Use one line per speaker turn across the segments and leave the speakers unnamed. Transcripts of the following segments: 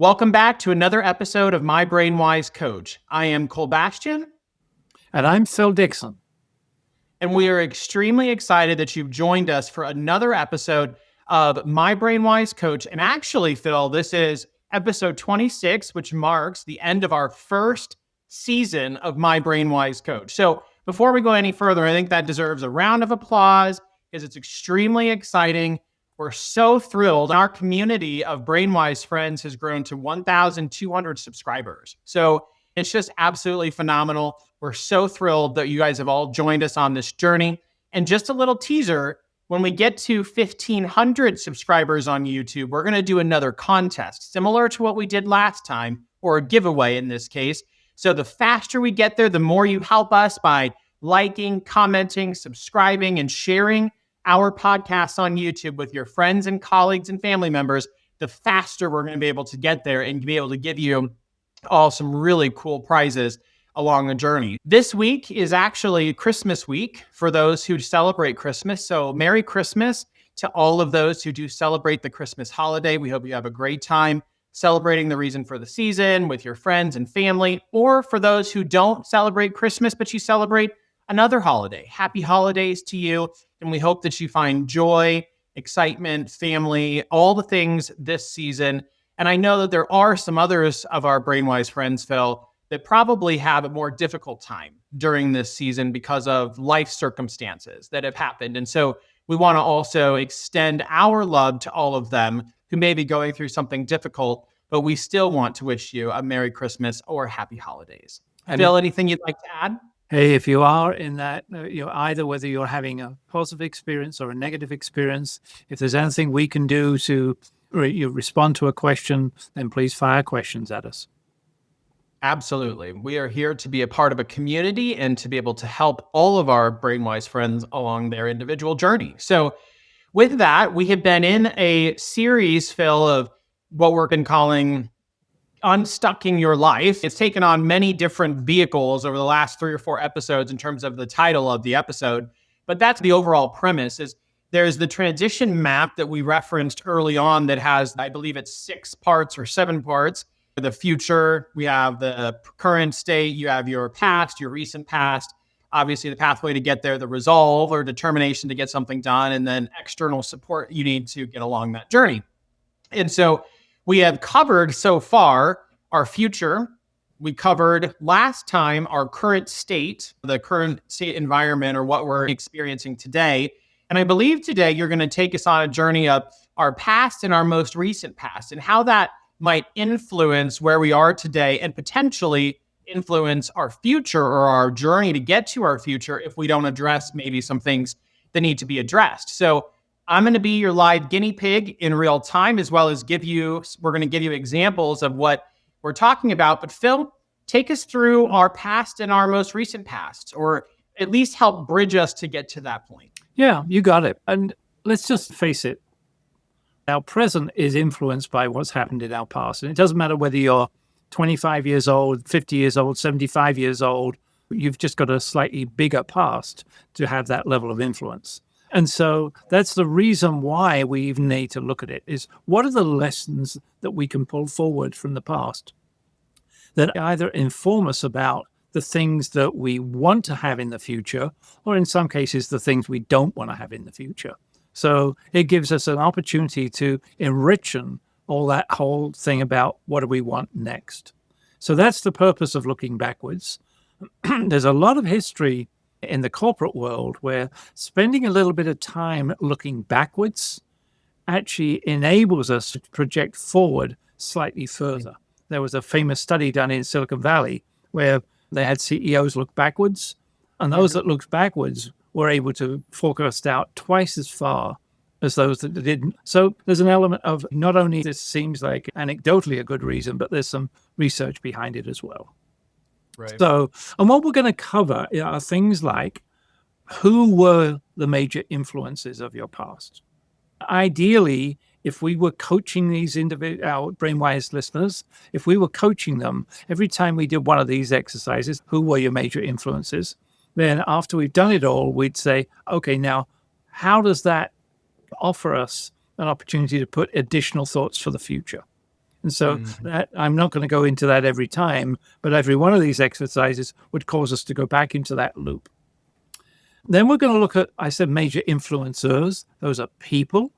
Welcome back to another episode of My BrainWise Coach. I am Bastian.
And I'm Phil Dixon.
And we are extremely excited that you've joined us for another episode of My BrainWise Coach. And actually, Phil, this is episode 26, which marks the end of our first season of My BrainWise Coach. So before we go any further, I think that deserves a round of applause because it's extremely exciting. We're so thrilled. Our community of BrainWise friends has grown to 1,200 subscribers. So it's just absolutely phenomenal. We're so thrilled that you guys have all joined us on this journey. And just a little teaser, when we get to 1,500 subscribers on YouTube, we're going to do another contest, similar to what we did last time, or a giveaway in this case. So the faster we get there, the more you help us by liking, commenting, subscribing, and sharing our podcasts on YouTube with your friends and colleagues and family members, the faster we're going to be able to get there and be able to give you all some really cool prizes along the journey. This week is actually Christmas week for those who celebrate Christmas. So Merry Christmas to all of those who do celebrate the Christmas holiday. We hope you have a great time celebrating the reason for the season with your friends and family, or for those who don't celebrate Christmas, but you celebrate another holiday. Happy holidays to you. And we hope that you find joy, excitement, family, all the things this season. And I know that there are some others of our BrainWise friends, Phil, that probably have a more difficult time during this season because of life circumstances that have happened. And so we want to also extend our love to all of them who may be going through something difficult, but we still want to wish you a Merry Christmas or Happy Holidays. And Phil, anything you'd like to add?
Hey, if you are in that, either whether you're having a positive experience or a negative experience, if there's anything we can do to respond to a question, then please fire questions at us.
Absolutely. We are here to be a part of a community and to be able to help all of our BrainWise friends along their individual journey. So with that, we have been in a series, Phil, of what we've been calling Unstucking Your Life. It's taken on many different vehicles over the last 3 or 4 episodes in terms of the title of the episode. But that's the overall premise. Is there's the transition map that we referenced early on that has, I believe it's 6 parts or 7 parts. The future, we have the current state, you have your past, your recent past, obviously the pathway to get there, the resolve or determination to get something done, and then external support you need to get along that journey. And so we have covered so far our future. We covered last time our current state, the current state environment, or what we're experiencing today. And I believe today you're going to take us on a journey of our past and our most recent past and how that might influence where we are today and potentially influence our future or our journey to get to our future if we don't address maybe some things that need to be addressed. So I'm going to be your live guinea pig in real time, as well as we're going to give you examples of what we're talking about. But Phil, take us through our past and our most recent past, or at least help bridge us to get to that point.
Yeah, you got it. And let's just face it. Our present is influenced by what's happened in our past. And it doesn't matter whether you're 25 years old, 50 years old, 75 years old. You've just got a slightly bigger past to have that level of influence. And so that's the reason why we even need to look at it, is what are the lessons that we can pull forward from the past that either inform us about the things that we want to have in the future, or in some cases, the things we don't want to have in the future. So it gives us an opportunity to enrich all that whole thing about what do we want next. So that's the purpose of looking backwards. There's a lot of history in the corporate world where spending a little bit of time looking backwards actually enables us to project forward slightly further. There was a famous study done in Silicon Valley where they had CEOs look backwards, and those that looked backwards were able to forecast out twice as far as those that didn't. So there's an element of not only this seems like anecdotally a good reason, but there's some research behind it as well.
Right.
So, and what we're going to cover are things like who were the major influences of your past. Ideally, if we were coaching these our BrainWise listeners, if we were coaching them every time we did one of these exercises, who were your major influences? Then after we've done it all, we'd say, okay, now how does that offer us an opportunity to put additional thoughts for the future? And so that, I'm not going to go into that every time, but every one of these exercises would cause us to go back into that loop. Then we're going to look at, I said, major influencers. Those are people.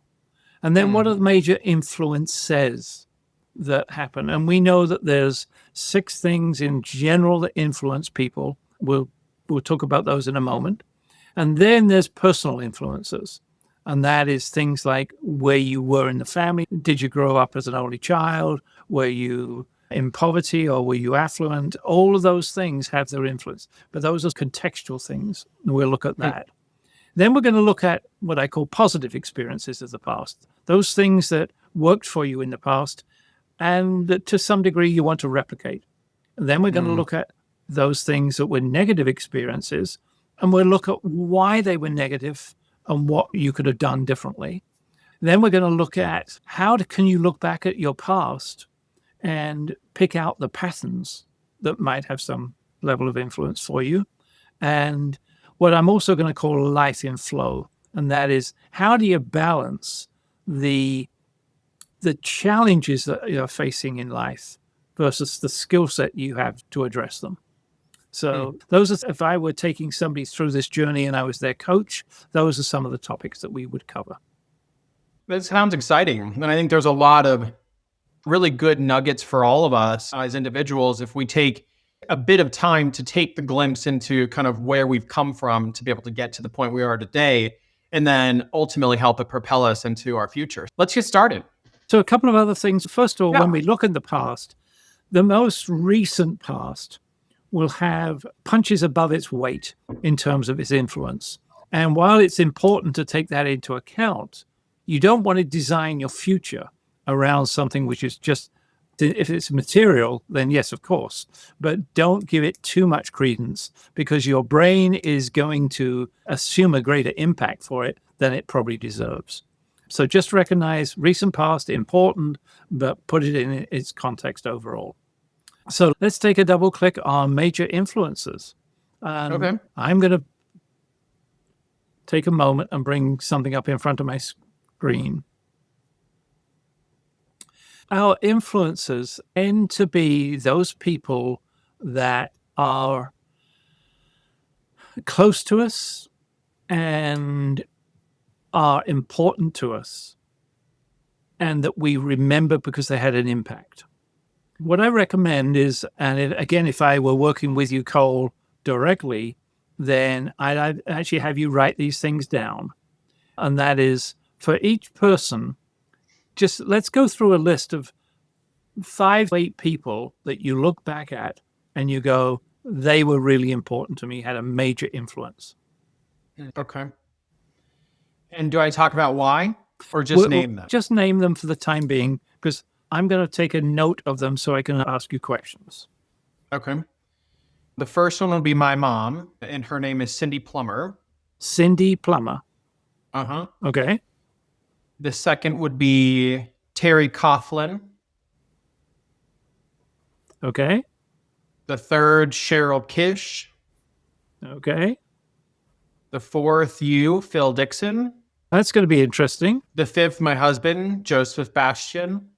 And then what are the major influences that happen? And we know that there's 6 things in general that influence people. We'll talk about those in a moment. And then there's personal influences. And that is things like where you were in the family. Did you grow up as an only child? Were you in poverty or were you affluent? All of those things have their influence. But those are contextual things. We'll look at that. Then we're going to look at what I call positive experiences of the past. Those things that worked for you in the past and that to some degree you want to replicate. And then we're going to look at those things that were negative experiences, and we'll look at why they were negative and what you could have done differently. Then we're going to look at can you look back at your past and pick out the patterns that might have some level of influence for you. And what I'm also going to call life in flow, and that is how do you balance the challenges that you're facing in life versus the skill set you have to address them. So those are, if I were taking somebody through this journey and I was their coach, those are some of the topics that we would cover.
That sounds exciting. And I think there's a lot of really good nuggets for all of us as individuals if we take a bit of time to take the glimpse into kind of where we've come from to be able to get to the point we are today, and then ultimately help it propel us into our future. Let's get started.
So a couple of other things. First of all, when we look in the past, the most recent past will have punches above its weight in terms of its influence. And while it's important to take that into account, you don't want to design your future around something which is just, if it's material, then yes, of course, but don't give it too much credence because your brain is going to assume a greater impact for it than it probably deserves. So just recognize recent past, important, but put it in its context overall. So let's take a double click on major influences.
Okay.
I'm going to take a moment and bring something up in front of my screen. Our influences tend to be those people that are close to us and are important to us and that we remember because they had an impact. What I recommend is, and again, if I were working with you, Cole, directly, then I'd actually have you write these things down. And that is for each person, just let's go through a list of 5 to 8 people that you look back at and you go, they were really important to me, had a major influence.
Okay. And do I talk about why or just name them?
Just name them for the time being, because I'm going to take a note of them so I can ask you questions.
Okay. The first one will be my mom, and her name is Cindy Plummer.
Cindy Plummer.
Uh-huh.
Okay.
The second would be Terry Coughlin.
Okay.
The third, Cheryl Kish.
Okay.
The fourth, Phil Dixon.
That's going to be interesting.
The fifth, my husband, Joseph Bastian.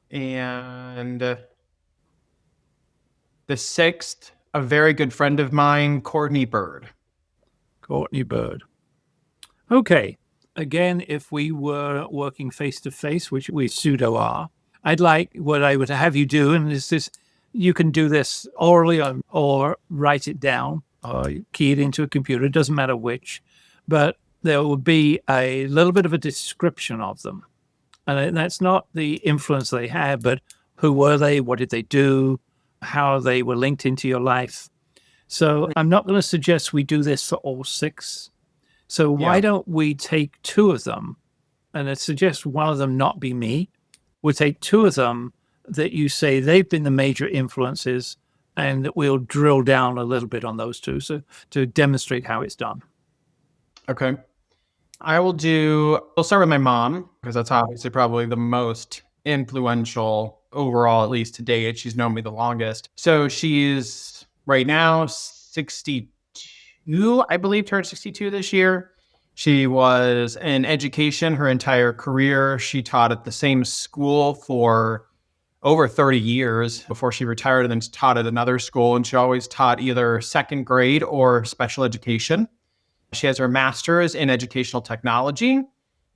And the sixth, a very good friend of mine, Courtney Bird.
Courtney Bird. Okay. Again, if we were working face-to-face, which we pseudo are, I'd like what I would have you do, and this you can do this orally or write it down or key it into a computer. It doesn't matter which, but there will be a little bit of a description of them. And that's not the influence they had, but who were they? What did they do? How they were linked into your life. So I'm not going to suggest we do this for all 6. So why don't we take 2 of them? And I suggest one of them not be me. We'll take 2 of them that you say they've been the major influences, and that we'll drill down a little bit on those 2 so to demonstrate how it's done.
Okay. I'll start with my mom, because that's obviously probably the most influential overall, at least to date. She's known me the longest. So she's right now 62, I believe, turned 62 this year. She was in education her entire career. She taught at the same school for over 30 years before she retired and then taught at another school. And she always taught either second grade or special education. She has her master's in educational technology.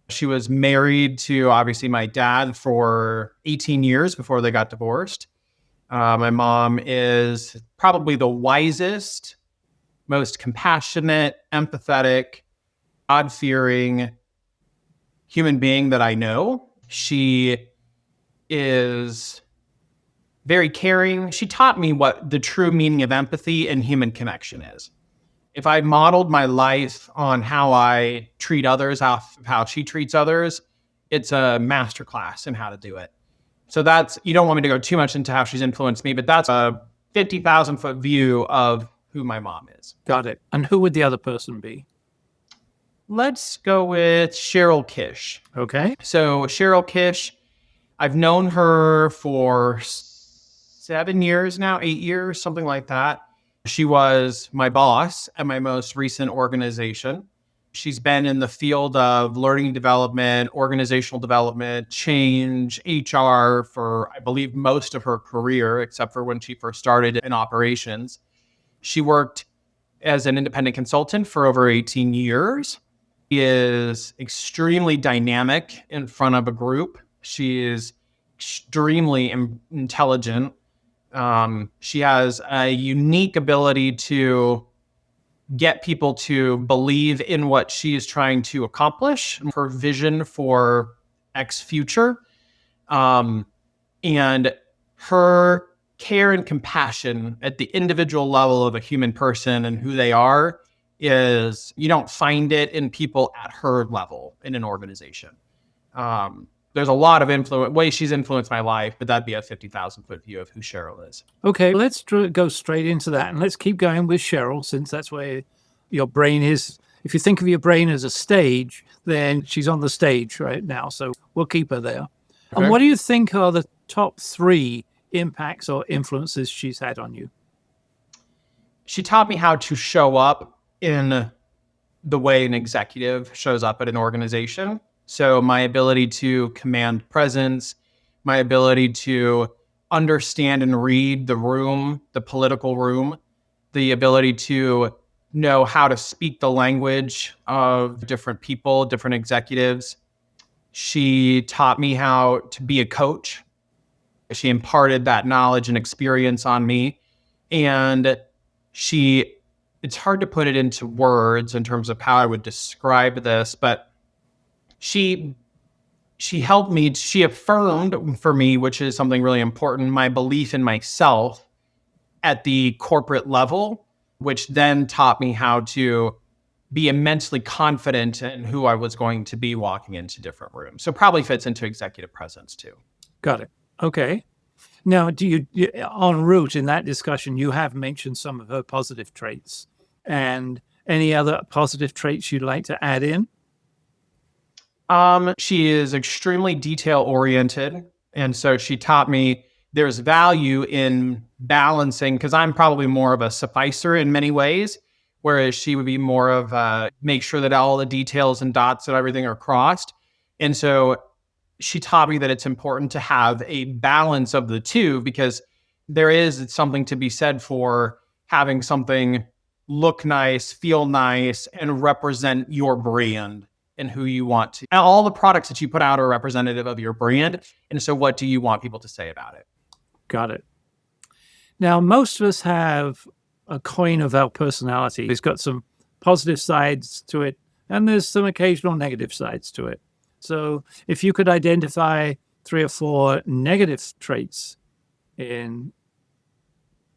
She was married to obviously my dad for 18 years before they got divorced. My mom is probably the wisest, most compassionate, empathetic, God-fearing human being that I know. She is very caring. She taught me what the true meaning of empathy and human connection is. If I modeled my life on how I treat others, how she treats others, it's a masterclass in how to do it. So that's, you don't want me to go too much into how she's influenced me, but that's a 50,000 foot view of who my mom is.
Got it. And who would the other person be?
Let's go with Cheryl Kish.
Okay.
So Cheryl Kish, I've known her for 7 years now, 8 years, something like that. She was my boss at my most recent organization. She's been in the field of learning development, organizational development, change, HR for, I believe, most of her career, except for when she first started in operations. She worked as an independent consultant for over 18 years. She is extremely dynamic in front of a group. She is extremely intelligent. She has a unique ability to get people to believe in what she is trying to accomplish, her vision for X future. And her care and compassion at the individual level of a human person and who they are is, you don't find it in people at her level in an organization. There's a lot of ways she's influenced my life, but that'd be a 50,000 foot view of who Cheryl is.
Okay, let's go straight into that. And let's keep going with Cheryl, since that's where your brain is. If you think of your brain as a stage, then she's on the stage right now. So we'll keep her there. Okay. And what do you think are the top 3 impacts or influences she's had on you?
She taught me how to show up in the way an executive shows up at an organization. So my ability to command presence, my ability to understand and read the room, the political room, the ability to know how to speak the language of different people, different executives. She taught me how to be a coach. She imparted that knowledge and experience on me. And it's hard to put it into words in terms of how I would describe this, but she helped me, she affirmed for me, which is something really important, my belief in myself at the corporate level, which then taught me how to be immensely confident in who I was going to be walking into different rooms. So probably fits into executive presence too.
Got it. Okay. Now, en route in that discussion, you have mentioned some of her positive traits, and any other positive traits you'd like to add in?
She is extremely detail oriented. And so she taught me there's value in balancing, because I'm probably more of a sufficer in many ways, whereas she would be more of make sure that all the details and dots and everything are crossed. And so she taught me that it's important to have a balance of the two, because there is something to be said for having something look nice, feel nice, and represent your brand and who you want to. All the products that you put out are representative of your brand. And so what do you want people to say about it?
Got it. Now, most of us have a coin of our personality. It's got some positive sides to it, and there's some occasional negative sides to it. So if you could identify 3 or 4 negative traits in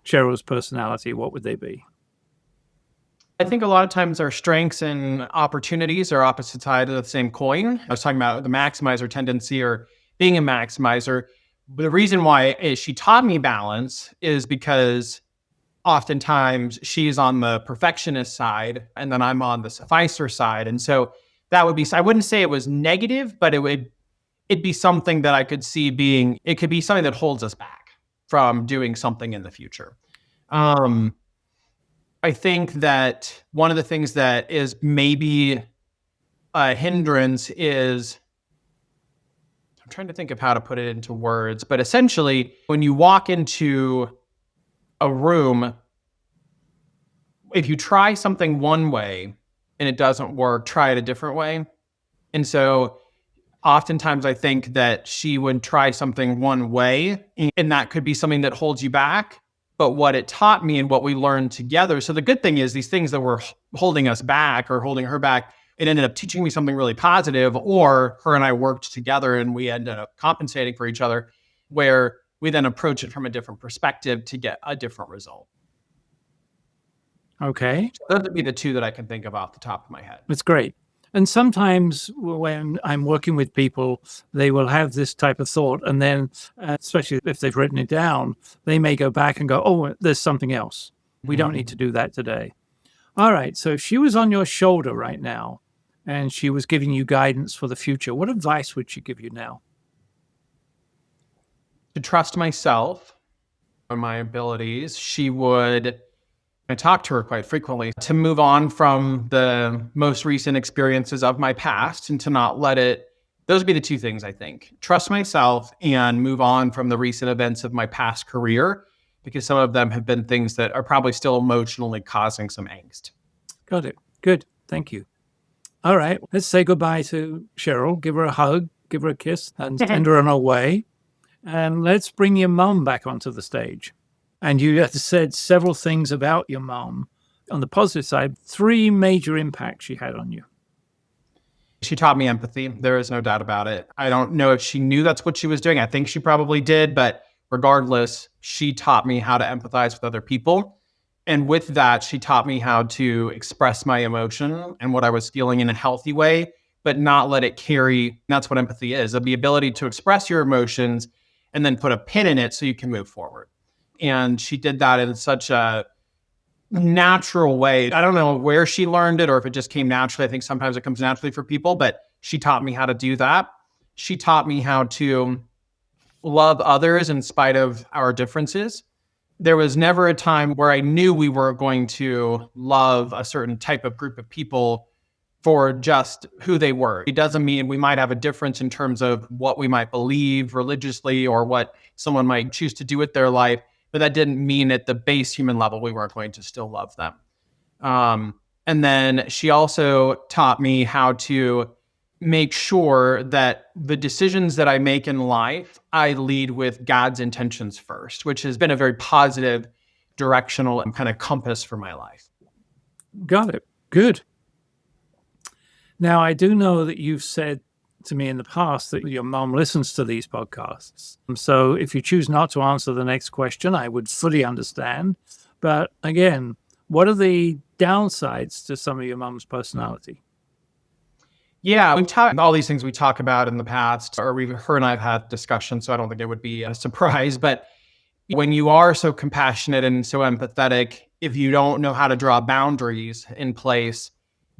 Cheryl's personality, what would they be?
I think a lot of times our strengths and opportunities are opposite sides of the same coin. I was talking about the maximizer tendency or being a maximizer. But the reason why she taught me balance is because oftentimes she's on the perfectionist side and then I'm on the sufficer side. And so that would be, I wouldn't say it was negative, but it'd be something that I could see it could be something that holds us back from doing something in the future. I think that one of the things that is maybe a hindrance is, I'm trying to think of how to put it into words, but essentially when you walk into a room, if you try something one way and it doesn't work, try it a different way. And so oftentimes I think that she would try something one way, and that could be something that holds you back. But what it taught me and what we learned together. So the good thing is these things that were holding us back or holding her back, it ended up teaching me something really positive, or her and I worked together and we ended up compensating for each other, where we then approach it from a different perspective to get a different result.
Okay.
So those would be the two that I can think of off the top of my head.
That's great. And sometimes when I'm working with people, they will have this type of thought. And then, especially if they've written it down, they may go back and go, oh, there's something else. We don't need to do that today. All right. So if she was on your shoulder right now and she was giving you guidance for the future, what advice would she give you now?
To trust myself and my abilities. I talk to her quite frequently to move on from the most recent experiences of my past and to not let it, those would be the two things I think. Trust myself and move on from the recent events of my past career, because some of them have been things that are probably still emotionally causing some angst.
Got it. Good. Thank you. All right. Let's say goodbye to Cheryl. Give her a hug, give her a kiss, and send her on her way. And let's bring your mum back onto the stage. And you said several things about your mom. On the positive side, 3 major impacts she had on you.
She taught me empathy. There is no doubt about it. I don't know if she knew that's what she was doing. I think she probably did, but regardless, she taught me how to empathize with other people. And with that, she taught me how to express my emotion and what I was feeling in a healthy way, but not let it carry. That's what empathy is, the ability to express your emotions and then put a pin in it so you can move forward. And she did that in such a natural way. I don't know where she learned it or if it just came naturally. I think sometimes it comes naturally for people, but she taught me how to do that. She taught me how to love others in spite of our differences. There was never a time where I knew we were going to love a certain type of group of people for just who they were. It doesn't mean we might have a difference in terms of what we might believe religiously or what someone might choose to do with their life. But that didn't mean at the base human level, we weren't going to still love them. And then she also taught me how to make sure that the decisions that I make in life, I lead with God's intentions first, which has been a very positive, directional and kind of compass for my life.
Got it. Good. Now, I do know that you've said to me in the past that your mom listens to these podcasts. So if you choose not to answer the next question, I would fully understand. But again, what are the downsides to some of your mom's personality?
Yeah, we've talked all these things we talk about in the past, or her and I have had discussions, so I don't think it would be a surprise. But when you are so compassionate and so empathetic, if you don't know how to draw boundaries in place,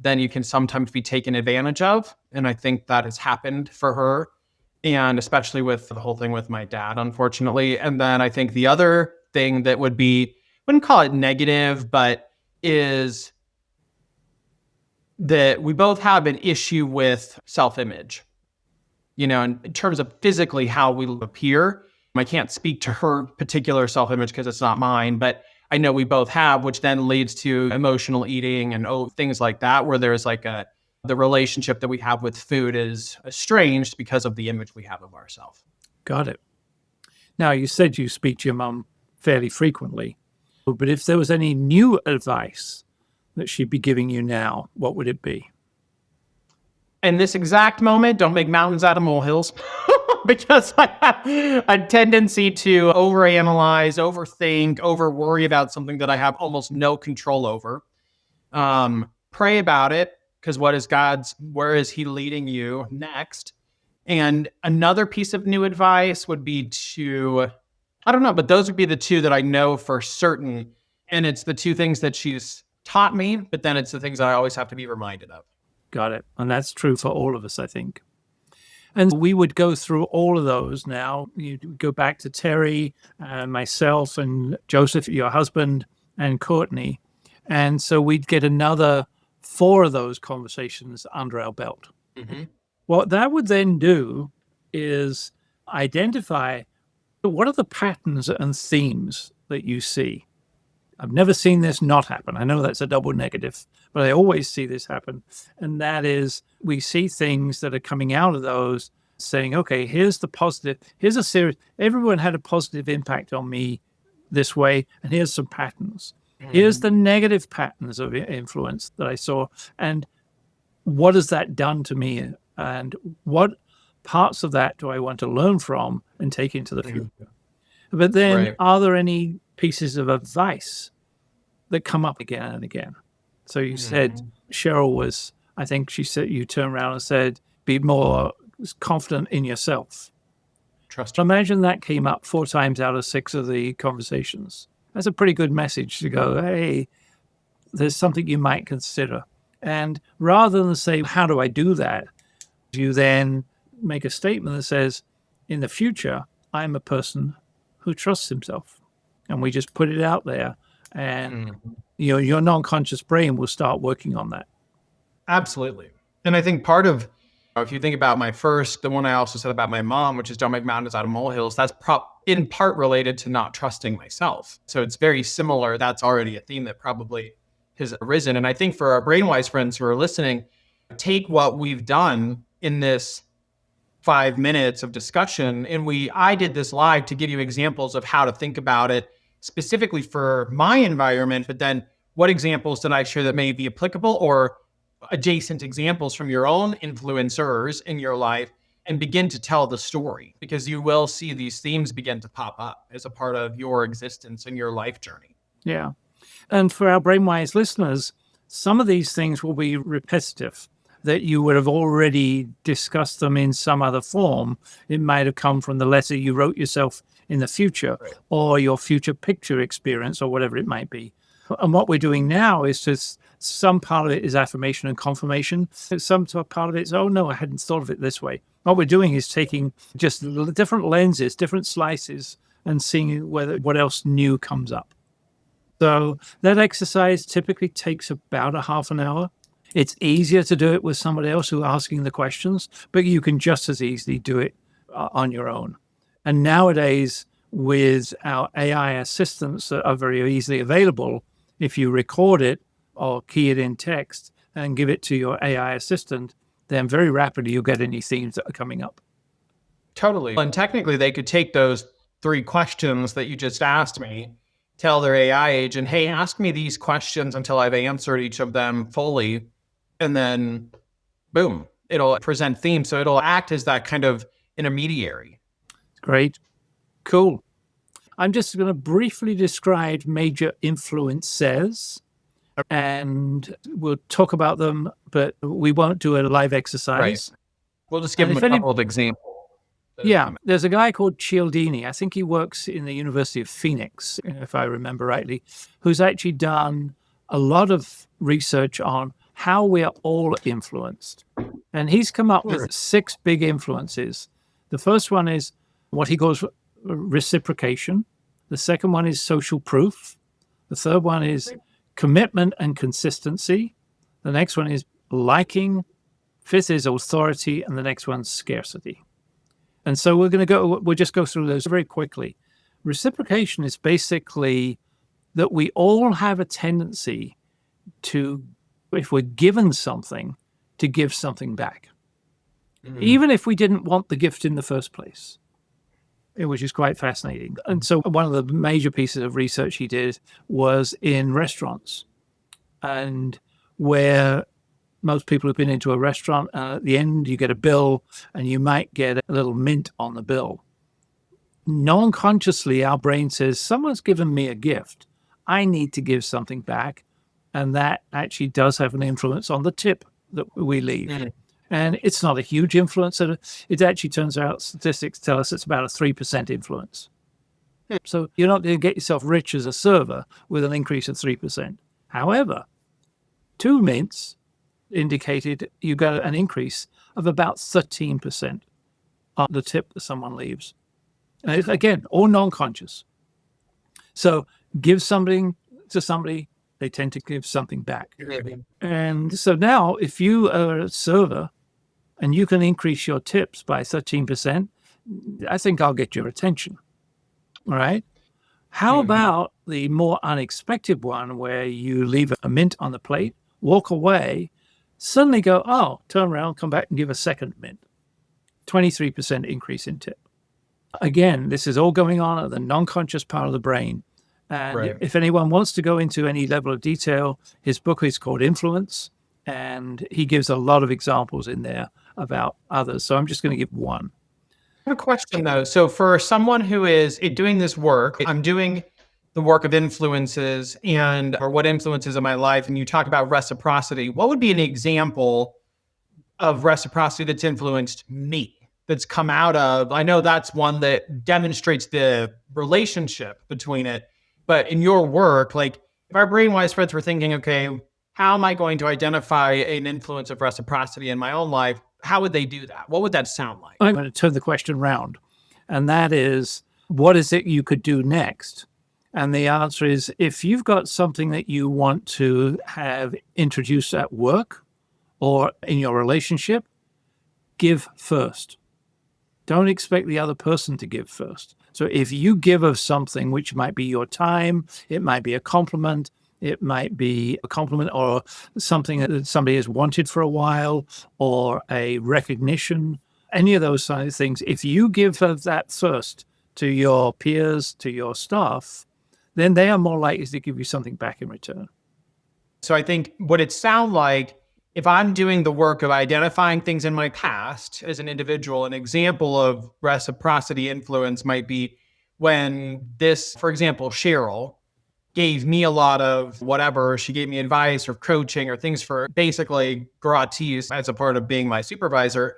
then you can sometimes be taken advantage of. And I think that has happened for her, and especially with the whole thing with my dad, unfortunately. And then I think the other thing that would be, wouldn't call it negative, but is that we both have an issue with self-image, in terms of physically how we appear. I can't speak to her particular self-image because it's not mine, but I know we both have, which then leads to emotional eating and things like that, where there's like the relationship that we have with food is estranged because of the image we have of ourselves.
Got it. Now, you said you speak to your mom fairly frequently, but if there was any new advice that she'd be giving you now, what would it be?
In this exact moment, don't make mountains out of molehills. Because I have a tendency to overanalyze, overthink, overworry about something that I have almost no control over. Pray about it, because where is he leading you next? And another piece of new advice would be I don't know, but those would be the two that I know for certain. And it's the two things that she's taught me, but then it's the things that I always have to be reminded of.
Got it. And that's true for all of us, I think. And we would go through all of those now. You go back to Terry, myself, and Joseph, your husband, and Courtney. And so we'd get another 4 of those conversations under our belt.
Mm-hmm.
What that would then do is identify what are the patterns and themes that you see. I've never seen this not happen. I know that's a double negative, but I always see this happen. And that is, we see things that are coming out of those saying, okay, here's the positive, here's a series, everyone had a positive impact on me this way, and here's some patterns. Here's the negative patterns of influence that I saw, and what has that done to me? And what parts of that do I want to learn from and take into the future? But then,
Right.
are there any pieces of advice that come up again and again? So you said Cheryl was, I think she said, you turned around and said, be more confident in yourself.
Trust.
So imagine that came up 4 times out of 6 of the conversations. That's a pretty good message to go, hey, there's something you might consider. And rather than say, how do I do that? You then make a statement that says, in the future, I'm a person who trusts himself. And we just put it out there, and your non-conscious brain will start working on that.
Absolutely. And I think part of, if you think about the one I also said about my mom, which is don't make mountains out of molehills, that's in part related to not trusting myself. So it's very similar. That's already a theme that probably has arisen. And I think for our BrainWise friends who are listening, take what we've done in this 5 minutes of discussion. And I did this live to give you examples of how to think about it specifically for my environment, but then what examples did I share that may be applicable or adjacent examples from your own influencers in your life, and begin to tell the story, because you will see these themes begin to pop up as a part of your existence and your life journey.
Yeah. And for our BrainWise listeners, some of these things will be repetitive, that you would have already discussed them in some other form. It might have come from the letter you wrote yourself in the future, right, or your future picture experience, or whatever it might be. And what we're doing now is just some part of it is affirmation and confirmation. Some part of it is, oh no, I hadn't thought of it this way. What we're doing is taking just different lenses, different slices, and seeing what else new comes up. So that exercise typically takes about a half an hour. It's easier to do it with somebody else who's asking the questions, but you can just as easily do it on your own. And nowadays, with our AI assistants that are very easily available, if you record it or key it in text and give it to your AI assistant, then very rapidly you'll get any themes that are coming up.
Totally. And technically, they could take those 3 questions that you just asked me, tell their AI agent, hey, ask me these questions until I've answered each of them fully. And then, boom, it'll present themes. So it'll act as that kind of intermediary.
Great. Cool. I'm just going to briefly describe major influences, and we'll talk about them, but we won't do a live exercise.
Right. We'll just give them a couple of examples.
Yeah, there's a guy called Cialdini. I think he works in the University of Phoenix, if I remember rightly, who's actually done a lot of research on how we are all influenced. And he's come up with 6 big influences. The first one is what he calls reciprocation. The second one is social proof. The third one is commitment and consistency. The next one is liking. 5th is authority. And the next one's scarcity. And so we'll just go through those very quickly. Reciprocation is basically that we all have a tendency to, if we're given something, to give something back. Even if we didn't want the gift in the first place, which is quite fascinating. And so one of the major pieces of research he did was in restaurants, and where most people have been into a restaurant, and at the end you get a bill and you might get a little mint on the bill. Non-consciously, our brain says, someone's given me a gift. I need to give something back. And that actually does have an influence on the tip that we leave. And it's not a huge influence. It actually turns out statistics tell us it's about a 3% influence. So you're not going to get yourself rich as a server with an increase of 3%. However, 2 mints indicated you got an increase of about 13% on the tip that someone leaves. And it's, again, all non-conscious. So give something to somebody They tend to give something back. And so now if you are a server and you can increase your tips by 13%, I think I'll get your attention. All right. How about the more unexpected one where you leave a mint on the plate, walk away, suddenly go, oh, turn around, come back and give a second mint. 23% increase in tip. Again, this is all going on at the non-conscious part of the brain. And if anyone wants to go into any level of detail, his book is called Influence, and he gives a lot of examples in there about others. So I'm just going to give one.
I have a question though. So for someone who is doing this work, I'm doing the work of influences or what influences in my life, and you talk about reciprocity. What would be an example of reciprocity that's influenced me? That's come out of, I know that's one that demonstrates the relationship between it, but in your work, like if our BrainWise friends were thinking, okay, how am I going to identify an influence of reciprocity in my own life? How would they do that? What would that sound like?
I'm going to turn the question around, and that is, what is it you could do next? And the answer is, if you've got something that you want to have introduced at work or in your relationship, give first. Don't expect the other person to give first. So if you give of something, which might be your time, it might be a compliment, it might be a compliment or something that somebody has wanted for a while, or a recognition, any of those kind of things. If you give of that first to your peers, to your staff, then they are more likely to give you something back in return.
So I think what it sounds like, if I'm doing the work of identifying things in my past as an individual, an example of reciprocity influence might be when this, for example, Cheryl gave me a lot of whatever. She gave me advice or coaching or things for basically gratis as a part of being my supervisor.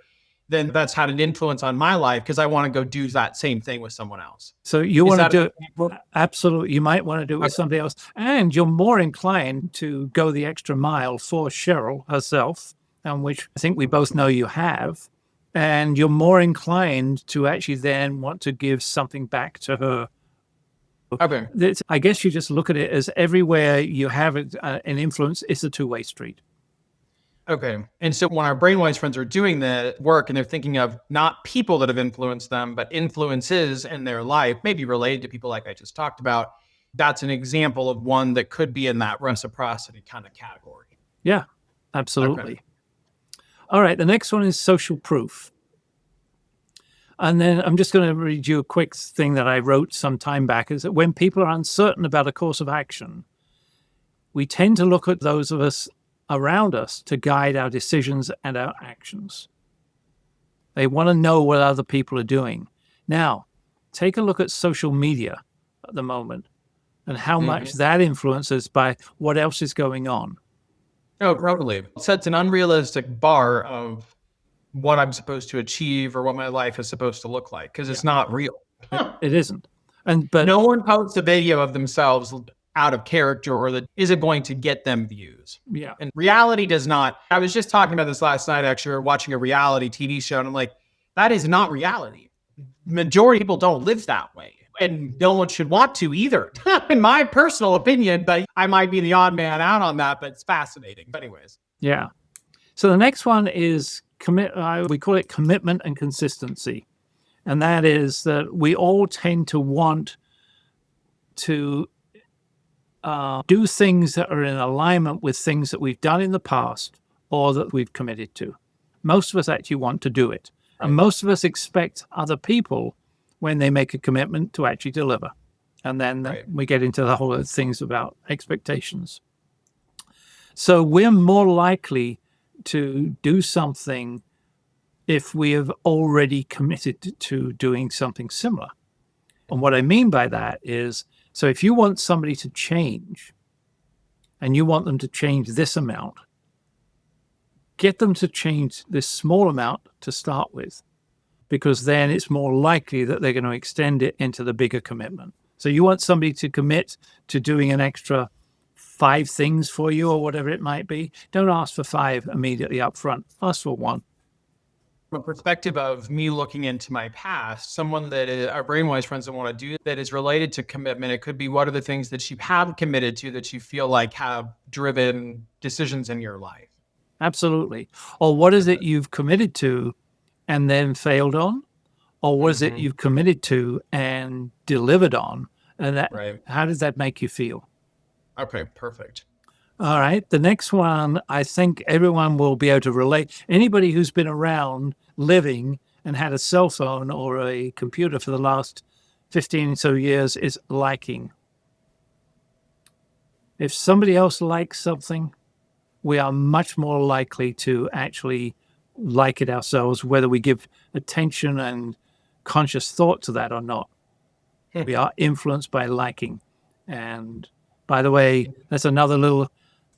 Then that's had an influence on my life because I want to go do that same thing with someone else.
So you want to do it? Absolutely. You might want to do it with somebody else. And you're more inclined to go the extra mile for Cheryl herself, and which I think we both know you have. And you're more inclined to actually then want to give something back to her.
Okay.
I guess you just look at it as everywhere you have an influence, it's a two-way street.
Okay. And so when our BrainWise friends are doing the work and they're thinking of not people that have influenced them, but influences in their life, maybe related to people like I just talked about, that's an example of one that could be in that reciprocity kind of category.
Yeah, absolutely.
Okay.
All right. The next one is social proof. And then I'm just going to read you a quick thing that I wrote some time back, is that when people are uncertain about a course of action, we tend to look at those of us around us to guide our decisions and our actions. They want to know what other people are doing. Now, take a look at social media at the moment and how much that influences by what else is going on.
Oh, totally. It sets an unrealistic bar of what I'm supposed to achieve or what my life is supposed to look like because it's not real.
It isn't. But
no one posts a video of themselves out of character or that isn't going to get them views.
Yeah.
And reality does not. I was just talking about this last night, actually, watching a reality TV show, and I'm like, that is not reality. Majority of people don't live that way. And no one should want to either, in my personal opinion, but I might be the odd man out on that, but it's fascinating. But anyways.
Yeah. So the next one is we call it commitment and consistency. And that is that we all tend to want to do things that are in alignment with things that we've done in the past or that we've committed to. Most of us actually want to do it. And most of us expect other people, when they make a commitment, to actually deliver. And then we get into the whole things about expectations. So we're more likely to do something if we have already committed to doing something similar. And what I mean by that is, so if you want somebody to change and you want them to change this amount, get them to change this small amount to start with, because then it's more likely that they're going to extend it into the bigger commitment. So you want somebody to commit to doing an extra 5 things for you or whatever it might be. Don't ask for 5 immediately up front. Ask for 1.
From a perspective of me looking into my past, someone that our brainwise friends don't want to do that is related to commitment. It could be what are the things that you have committed to that you feel like have driven decisions in your life.
Absolutely. Or what is it you've committed to and then failed on? Or what is it you've committed to and delivered on? And that,
Right.
how does that make you feel?
Okay, perfect.
All right. The next one, I think everyone will be able to relate. Anybody who's been around living and had a cell phone or a computer for the last 15 or so years is liking. If somebody else likes something, we are much more likely to actually like it ourselves, whether we give attention and conscious thought to that or not. We are influenced by liking. And by the way, that's another little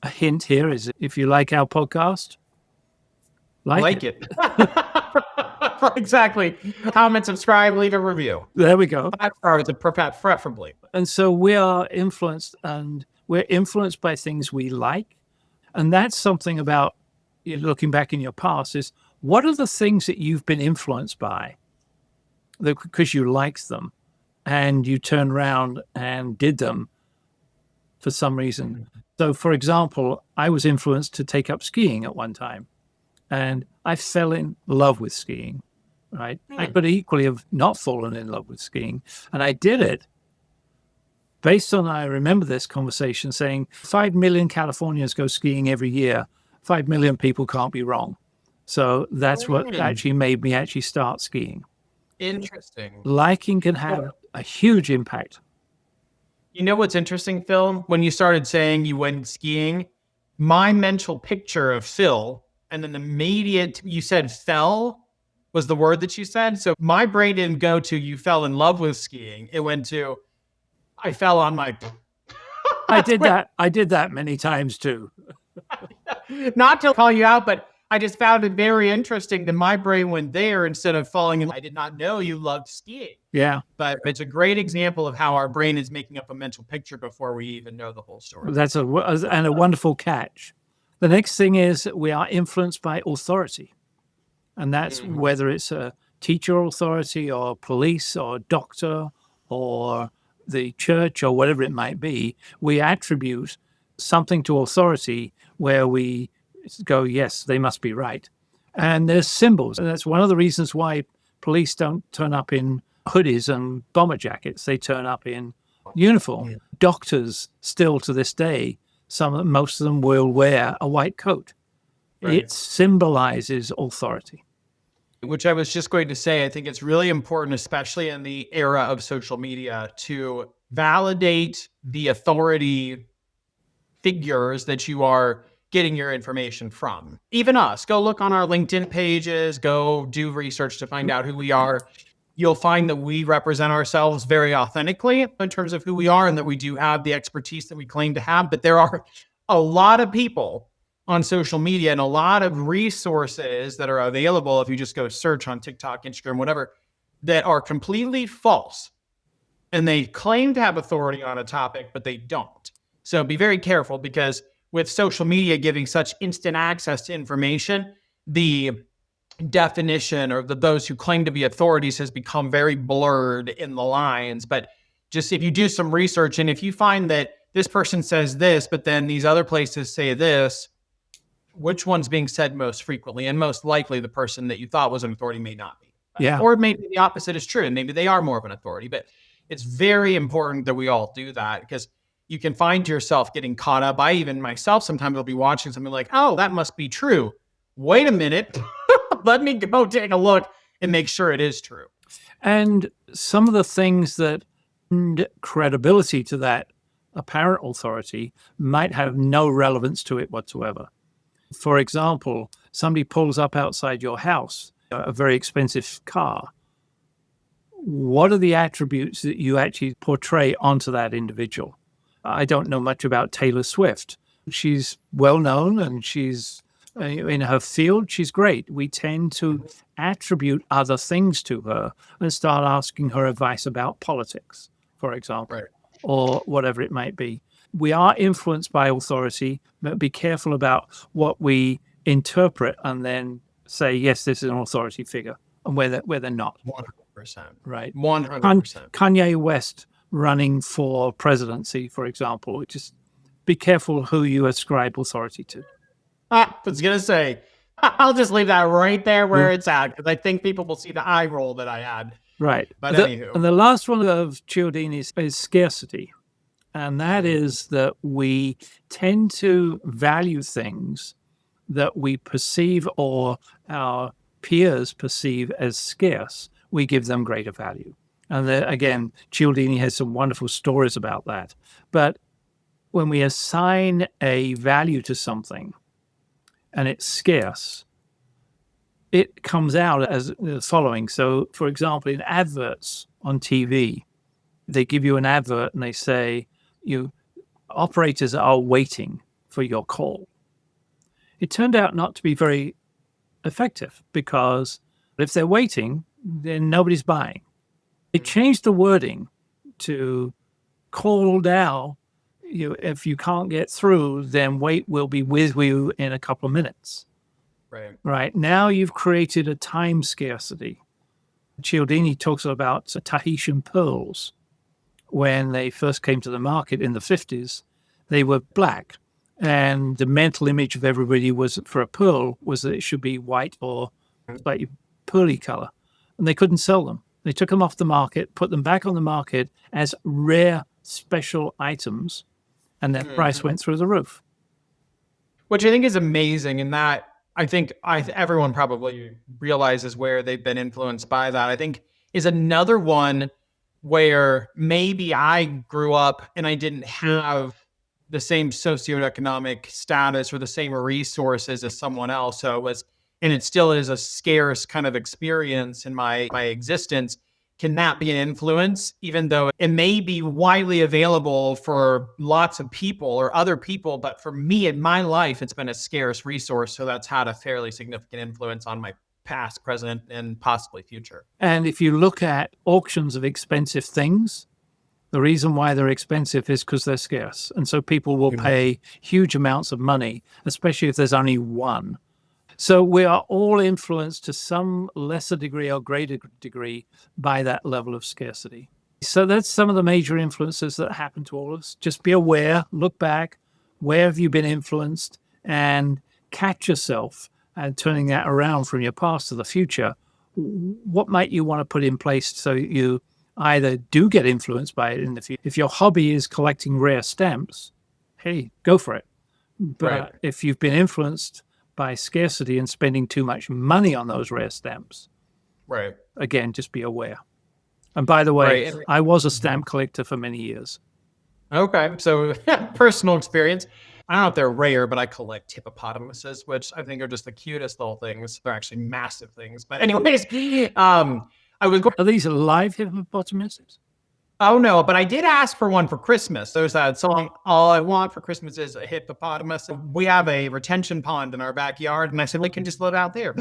hint here is if you like our podcast, like it.
Exactly. Comment, subscribe, leave a review.
There we go.
5 stars, preferably.
And so we are influenced, and we're influenced by things we like. And that's something about looking back in your past is what are the things that you've been influenced by because you liked them and you turned around and did them for some reason. So, for example, I was influenced to take up skiing at one time, and I fell in love with skiing, right? I could equally have not fallen in love with skiing, and I did it based on, I remember this conversation saying 5 million Californians go skiing every year. 5 million people can't be wrong. So that's what actually made me actually start skiing.
Interesting.
Liking can have a huge impact.
You know what's interesting, Phil? When you started saying you went skiing, my mental picture of Phil, and then the immediate, you said fell was the word that you said. So my brain didn't go to you fell in love with skiing. It went to I fell on my.
I did that. I did that many times too.
Not to call you out, but I just found it very interesting that my brain went there instead of falling in. I did not know you loved skiing.
Yeah.
But it's a great example of how our brain is making up a mental picture before we even know the whole story.
That's a wonderful catch. The next thing is we are influenced by authority. And that's whether it's a teacher authority or police or doctor or the church or whatever it might be. We attribute something to authority where we go, yes, they must be right. And there's symbols. And that's one of the reasons why police don't turn up in hoodies and bomber jackets. They turn up in uniform. Yeah. Doctors still to this day, most of them will wear a white coat. Right. It symbolizes authority.
Which I was just going to say, I think it's really important, especially in the era of social media, to validate the authority figures that you are getting your information from. Even us, go look on our LinkedIn pages, go do research to find out who we are. You'll find that we represent ourselves very authentically in terms of who we are and that we do have the expertise that we claim to have. But there are a lot of people on social media and a lot of resources that are available if you just go search on TikTok, Instagram, whatever, that are completely false. And they claim to have authority on a topic, but they don't. So be very careful because with social media giving such instant access to information, the definition or those who claim to be authorities has become very blurred in the lines. But just if you do some research and if you find that this person says this, but then these other places say this, which one's being said most frequently? And most likely the person that you thought was an authority may not be.
Yeah.
Or maybe the opposite is true and maybe they are more of an authority. But it's very important that we all do that because you can find yourself getting caught up. I even myself sometimes will be watching something like, oh, that must be true. Wait a minute. Let me go take a look and make sure it is true.
And some of the things that lend credibility to that apparent authority might have no relevance to it whatsoever. For example, somebody pulls up outside your house, a very expensive car. What are the attributes that you actually portray onto that individual? I don't know much about Taylor Swift. She's well known and she's in her field. She's great. We tend to attribute other things to her and start asking her advice about politics, for example, right, or whatever it might be. We are influenced by authority, but be careful about what we interpret and then say, yes, this is an authority figure, and where they're not.
100%.
Right.
100%.
Kanye West running for presidency, for example, just be careful who you ascribe authority to.
I was going to say, I'll just leave that right there where it's at, because I think people will see the eye roll that I had.
Right.
But anywho.
And the last one of Cialdini's is scarcity. And that is that we tend to value things that we perceive or our peers perceive as scarce. We give them greater value. And again, Cialdini has some wonderful stories about that. But when we assign a value to something and it's scarce, it comes out as the following. So, for example, in adverts on TV, they give you an advert and they say, operators are waiting for your call. It turned out not to be very effective, because if they're waiting, then nobody's buying. They changed the wording to call now. If you can't get through, then wait, we'll be with you in a couple of minutes. Right. Now you've created a time scarcity. Cialdini talks about Tahitian pearls. When they first came to the market in the 50s, they were black. And the mental image of everybody was, for a pearl, was that it should be white or slightly pearly color. And they couldn't sell them. They took them off the market, put them back on the market as rare special items, and their price went through the roof.
Which I think is amazing, in that I think everyone probably realizes where they've been influenced by that. I think is another one where maybe I grew up and I didn't have the same socioeconomic status or the same resources as someone else. So it was, and it still is, a scarce kind of experience in my existence. Can that be an influence, even though it may be widely available for lots of people or other people? But for me in my life, it's been a scarce resource. So that's had a fairly significant influence on my past, present, and possibly future.
And if you look at auctions of expensive things, the reason why they're expensive is because they're scarce. And so people will pay huge amounts of money, especially if there's only one. So we are all influenced to some lesser degree or greater degree by that level of scarcity. So that's some of the major influences that happen to all of us. Just be aware, look back, where have you been influenced, and catch yourself and turning that around from your past to the future. What might you want to put in place so you either do get influenced by it in the future? If your hobby is collecting rare stamps, hey, go for it. But if you've been influenced by scarcity and spending too much money on those rare stamps, again, just be aware. And by the way, I was a stamp collector for many years.
Okay, so personal experience. I don't know if they're rare, but I collect hippopotamuses, which I think are just the cutest little things. They're actually massive things. But anyways,
Are these live hippopotamuses?
Oh, no, but I did ask for one for Christmas. There's that song, All I Want for Christmas is a Hippopotamus. We have a retention pond in our backyard, and I said, we can just live out there.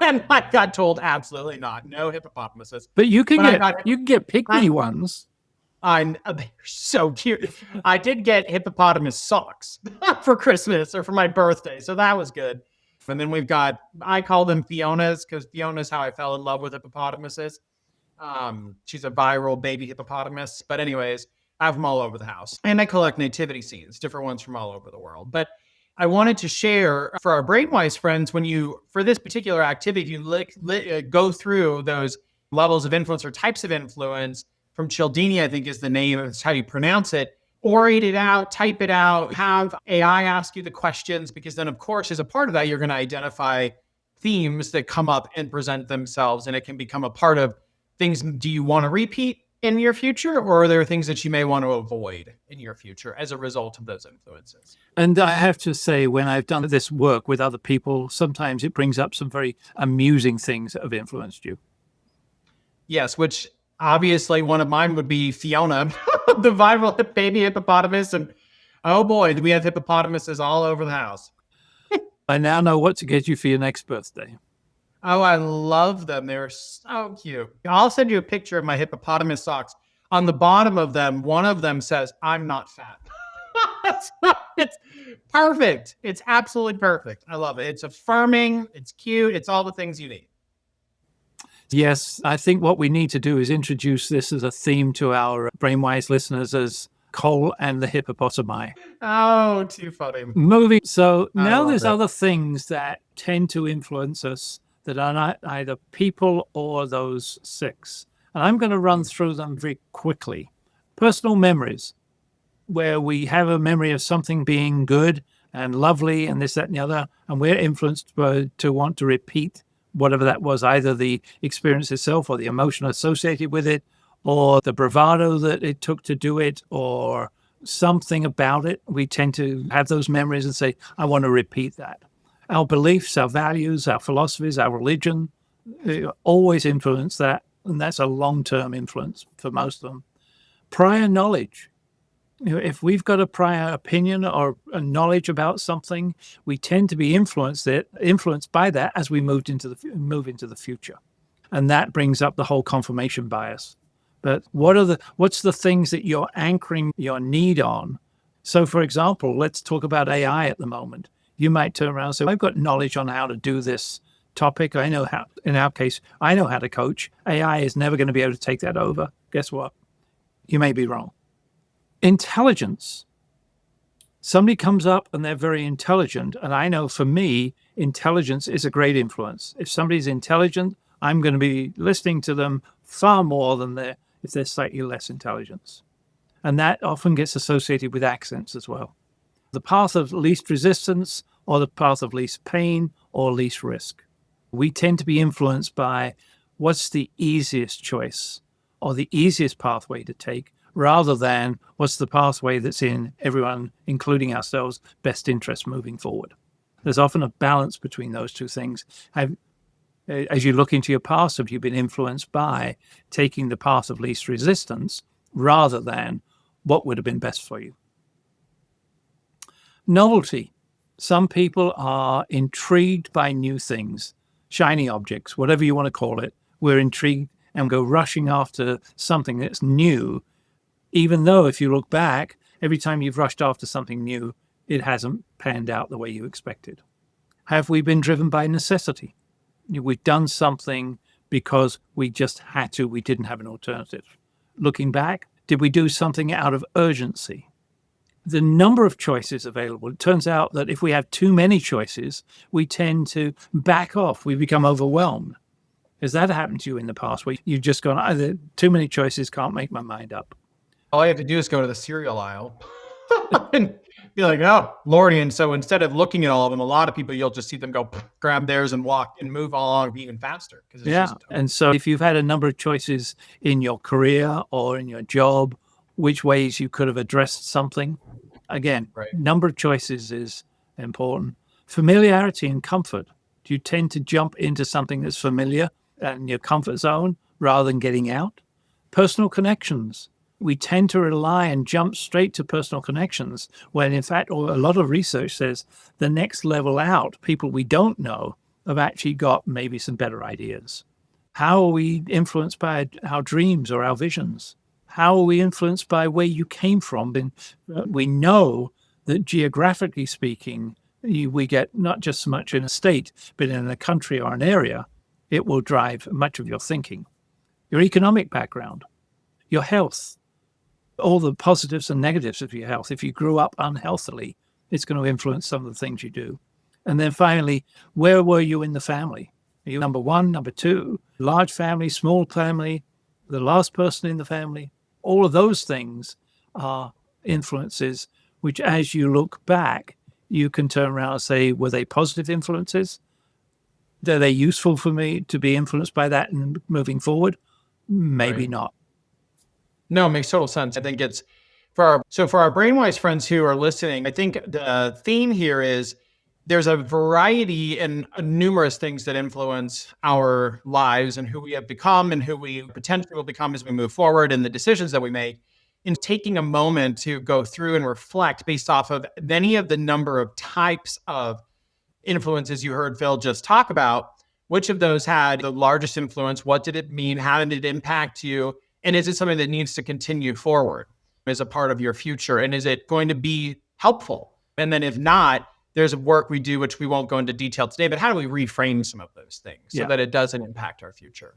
And I got told, absolutely not. No hippopotamuses.
But you can get pick-me ones.
They're so cute. I did get hippopotamus socks for Christmas or for my birthday, so that was good. And then I call them Fionas, because Fiona's how I fell in love with hippopotamuses. She's a viral baby hippopotamus. But anyways, I have them all over the house. And I collect nativity scenes, different ones from all over the world. But I wanted to share for our BrainWise friends, for this particular activity, you go through those levels of influence or types of influence. From Cialdini, I think is the name, it's how you pronounce it. Orate it out, type it out, have AI ask you the questions, because then, of course, as a part of that, you're going to identify themes that come up and present themselves, and it can become a part of things. Do you want to repeat in your future, or are there things that you may want to avoid in your future as a result of those influences?
And I have to say, when I've done this work with other people, sometimes it brings up some very amusing things that have influenced you.
Yes, which obviously one of mine would be Fiona, the viral baby hippopotamus. And oh boy, do we have hippopotamuses all over the house.
I now know what to get you for your next birthday.
Oh, I love them. They're so cute. I'll send you a picture of my hippopotamus socks. On the bottom of them, one of them says, I'm not fat. Perfect. It's absolutely perfect. I love it. It's affirming. It's cute. It's all the things you need.
Yes, I think what we need to do is introduce this as a theme to our BrainWise listeners as coal and the hippopotami.
Oh, too funny.
Moving. So
I
now
love
there's
it.
other things that tend to influence us that are not either people or those six. And I'm going to run through them very quickly. Personal memories, where we have a memory of something being good and lovely and this, that, and the other, and we're influenced to want to repeat whatever that was, either the experience itself or the emotion associated with it, or the bravado that it took to do it, or something about it. We tend to have those memories and say, I want to repeat that. Our beliefs, our values, our philosophies, our religion always influence that. And that's a long-term influence for most of them. Prior knowledge. If we've got a prior opinion or a knowledge about something, we tend to be influenced by that as we move into the future, and that brings up the whole confirmation bias. But what's the things that you're anchoring your need on? So, for example, let's talk about AI at the moment. You might turn around and say, "I've got knowledge on how to do this topic. I know how." In our case, I know how to coach. AI is never going to be able to take that over. Guess what? You may be wrong. Intelligence. Somebody comes up and they're very intelligent. And I know for me, intelligence is a great influence. If somebody's intelligent, I'm going to be listening to them far more than if they're slightly less intelligent. And that often gets associated with accents as well. The path of least resistance or the path of least pain or least risk. We tend to be influenced by what's the easiest choice or the easiest pathway to take, rather than what's the pathway that's in everyone, including ourselves, best interest moving forward. There's often a balance between those two things. As you look into your past, have you been influenced by taking the path of least resistance rather than what would have been best for you? Novelty. Some people are intrigued by new things, shiny objects, whatever you want to call it. We're intrigued and go rushing after something that's new, even though if you look back, every time you've rushed after something new, it hasn't panned out the way you expected. Have we been driven by necessity? We've done something because we just had to, we didn't have an alternative. Looking back, did we do something out of urgency? The number of choices available, it turns out that if we have too many choices, we tend to back off. We become overwhelmed. Has that happened to you in the past where you've just gone, either too many choices, can't make my mind up?
All you have to do is go to the cereal aisle and be like, oh, Lordy. And so instead of looking at all of them, a lot of people, you'll just see them go grab theirs and walk and move along even faster.
Yeah. And so if you've had a number of choices in your career or in your job, which ways you could have addressed something, again,
right.
Number of choices is important. Familiarity and comfort. Do you tend to jump into something that's familiar and your comfort zone rather than getting out? Personal connections. We tend to rely and jump straight to personal connections when, in fact, a lot of research says the next level out, people we don't know, have actually got maybe some better ideas. How are we influenced by our dreams or our visions? How are we influenced by where you came from? And we know that geographically speaking, we get not just so much in a state, but in a country or an area, it will drive much of your thinking. Your economic background, your health, all the positives and negatives of your health. If you grew up unhealthily, it's going to influence some of the things you do. And then finally, where were you in the family? Are you number one, number two, large family, small family, the last person in the family? All of those things are influences which, as you look back, you can turn around and say, were they positive influences? Are they useful for me to be influenced by that and moving forward? Maybe
Right.
not.
No, it makes total sense. I think it's for our BrainWise friends who are listening, I think the theme here is there's a variety and numerous things that influence our lives and who we have become and who we potentially will become as we move forward and the decisions that we make. In taking a moment to go through and reflect based off of many of the number of types of influences you heard Phil just talk about, which of those had the largest influence? What did it mean? How did it impact you? And is it something that needs to continue forward as a part of your future? And is it going to be helpful And then if not, there's work we do, which we won't go into detail today, but how do we reframe some of those things so that it doesn't impact our future?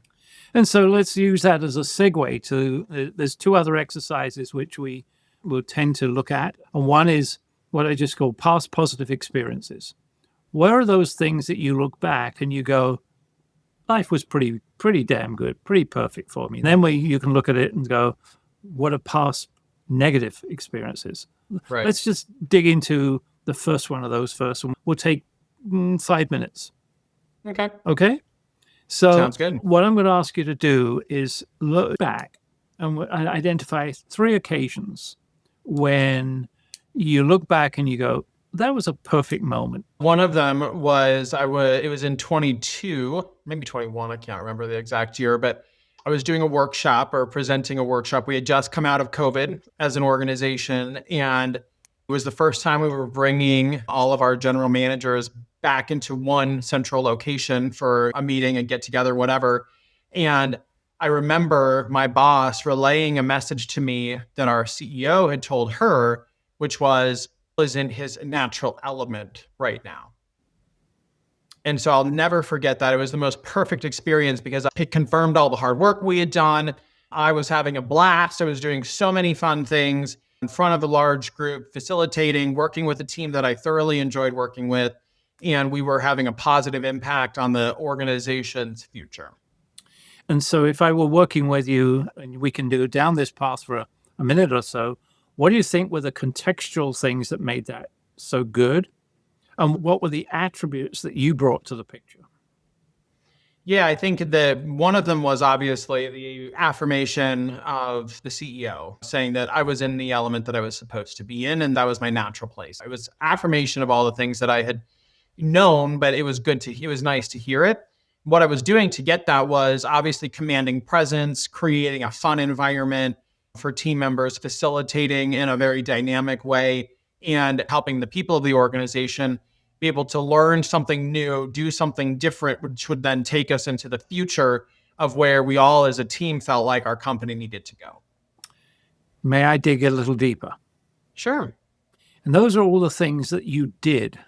And so let's use that as a segue to, there's two other exercises which we will tend to look at. And one is what I just call past positive experiences. Where are those things that you look back and you go, life was pretty damn good, pretty perfect for me. And then you can look at it and go, what are past negative experiences?
Right.
Let's just dig into the first one of those first. We'll take 5 minutes. Okay? So
sounds good.
What I'm going to ask you to do is look back and identify 3 occasions when you look back and you go, that was a perfect moment.
One of them was it was in 22, maybe 21. I can't remember the exact year, but I was doing a workshop or presenting a workshop. We had just come out of COVID as an organization, and it was the first time we were bringing all of our general managers back into one central location for a meeting and get together, whatever. And I remember my boss relaying a message to me that our CEO had told her, which was in his natural element right now. And so I'll never forget that. It was the most perfect experience because it confirmed all the hard work we had done. I was having a blast. I was doing so many fun things in front of a large group, facilitating, working with a team that I thoroughly enjoyed working with. And we were having a positive impact on the organization's future.
And so if I were working with you, and we can go down this path for a minute or so, what do you think were the contextual things that made that so good? And what were the attributes that you brought to the picture?
Yeah, I think that one of them was obviously the affirmation of the CEO saying that I was in the element that I was supposed to be in, and that was my natural place. It was affirmation of all the things that I had known, but it was nice to hear it. What I was doing to get that was obviously commanding presence, creating a fun environment for team members, facilitating in a very dynamic way, and helping the people of the organization be able to learn something new, do something different, which would then take us into the future of where we all as a team felt like our company needed to go.
May I dig a little deeper?
Sure.
And those are all the things that you did.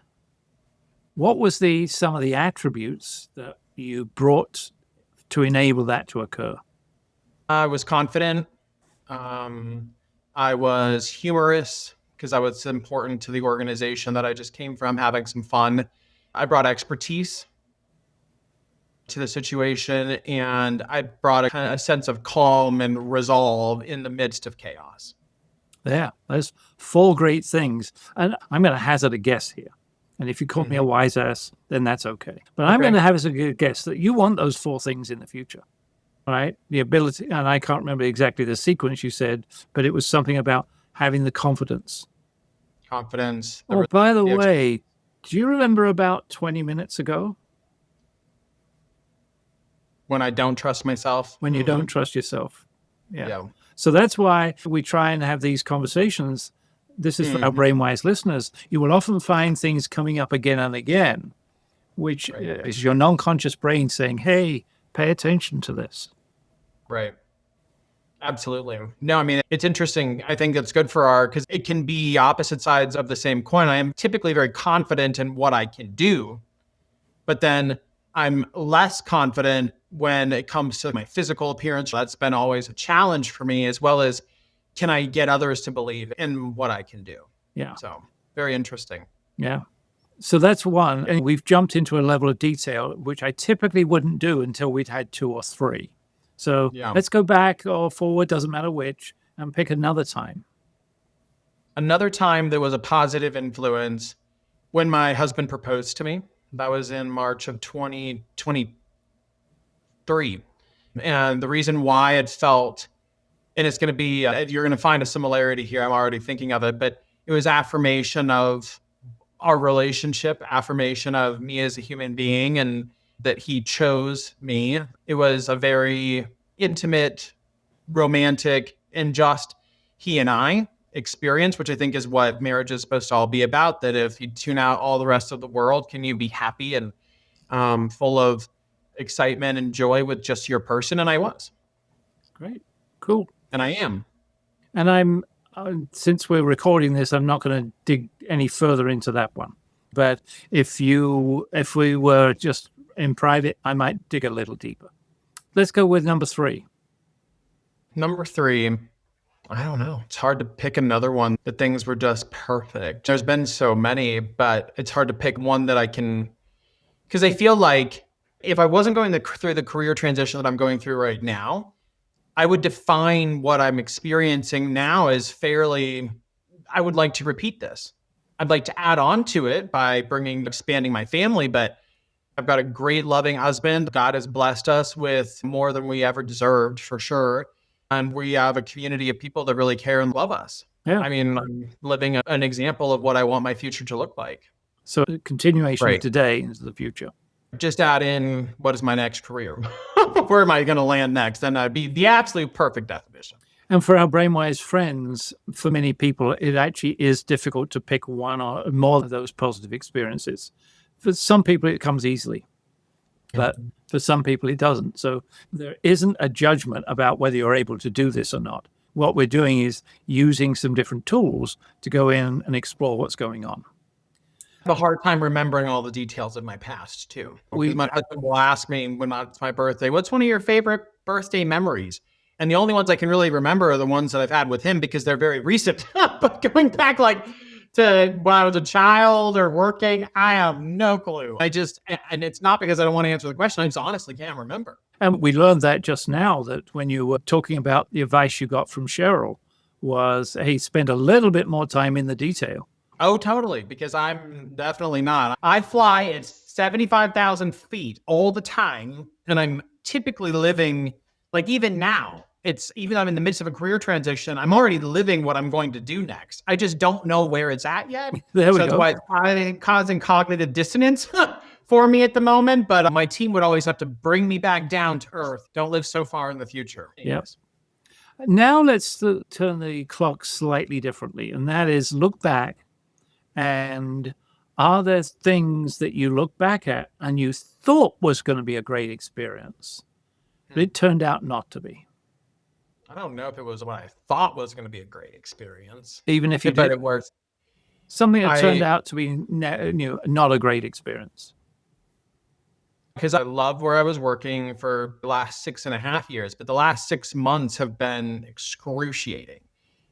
What was some of the attributes that you brought to enable that to occur?
I was confident. I was humorous because that was important to the organization that I just came from, having some fun. I brought expertise to the situation, and I brought a sense of calm and resolve in the midst of chaos.
Yeah, those 4 great things. And I'm going to hazard a guess here. And if you call me a wise ass, then that's okay. But I'm going to have a guess that you want those 4 things in the future, right? The ability, and I can't remember exactly the sequence you said, but it was something about having the confidence. Oh, by the way, do you remember about 20 minutes ago?
When I don't trust myself.
When you don't trust yourself.
Yeah.
So that's why we try and have these conversations. This is for our BrainWise listeners. You will often find things coming up again and again, which is your non-conscious brain saying, hey, pay attention to this.
Right. Absolutely. No, I mean, it's interesting. I think it's good because it can be opposite sides of the same coin. I am typically very confident in what I can do, but then I'm less confident when it comes to my physical appearance. That's been always a challenge for me, as well as can I get others to believe in what I can do?
Yeah.
So very interesting.
Yeah. So that's one. And we've jumped into a level of detail, which I typically wouldn't do until we'd had 2 or 3. So let's go back or forward, doesn't matter which, and pick another time.
Another time there was a positive influence when my husband proposed to me. That was in March of 2023. And the reason why it felt, and it's going to be, you're going to find a similarity here. I'm already thinking of it, but it was affirmation of our relationship, affirmation of me as a human being, and that he chose me. It was a very intimate, romantic, and just he and I experience, which I think is what marriage is supposed to all be about. That if you tune out all the rest of the world, can you be happy and full of excitement and joy with just your person? And I was.
Great. Cool.
And I am.
And since we're recording this, I'm not going to dig any further into that one. But if we were just in private, I might dig a little deeper. Let's go with number 3.
Number 3, I don't know. It's hard to pick another one that things were just perfect. There's been so many, but it's hard to pick one that I can, because I feel like if I wasn't going through the career transition that I'm going through right now, I would define what I'm experiencing now as fairly, I would like to repeat this. I'd like to add on to it by expanding my family, but I've got a great, loving husband. God has blessed us with more than we ever deserved, for sure. And we have a community of people that really care and love us.
Yeah.
I mean, I'm living an example of what I want my future to look like.
So a continuation of
Right.
today into the future.
Just add in, what is my next career? Where am I going to land next? Then that'd be the absolute perfect definition.
And for our BrainWise friends, for many people, it actually is difficult to pick one or more of those positive experiences. For some people, it comes easily, but for some people, it doesn't. So there isn't a judgment about whether you're able to do this or not. What we're doing is using some different tools to go in and explore what's going on.
I have a hard time remembering all the details of my past, too. My husband will ask me when it's my birthday, what's one of your favorite birthday memories? And the only ones I can really remember are the ones that I've had with him because they're very recent. But going back to when I was a child or working, I have no clue. And it's not because I don't want to answer the question. I just honestly can't remember.
And we learned that just now, that when you were talking about the advice you got from Cheryl was, hey, spend a little bit more time in the detail.
Oh, totally. Because I'm definitely not. I fly at 75,000 feet all the time. And I'm typically living, like even now, even though I'm in the midst of a career transition, I'm already living what I'm going to do next. I just don't know where it's at yet.
There we go.
That's why it's causing cognitive dissonance for me at the moment. But my team would always have to bring me back down to earth. Don't live so far in the future.
Yes. Now let's turn the clock slightly differently. And that is look back. And are there things that you look back at and you thought was going to be a great experience, but it turned out not to be?
I don't know if it was what I thought was going to be a great experience.
Even if you
but
did
it was
something that turned out to be not a great experience.
Because I love where I was working for the last 6.5 years, but the last 6 months have been excruciating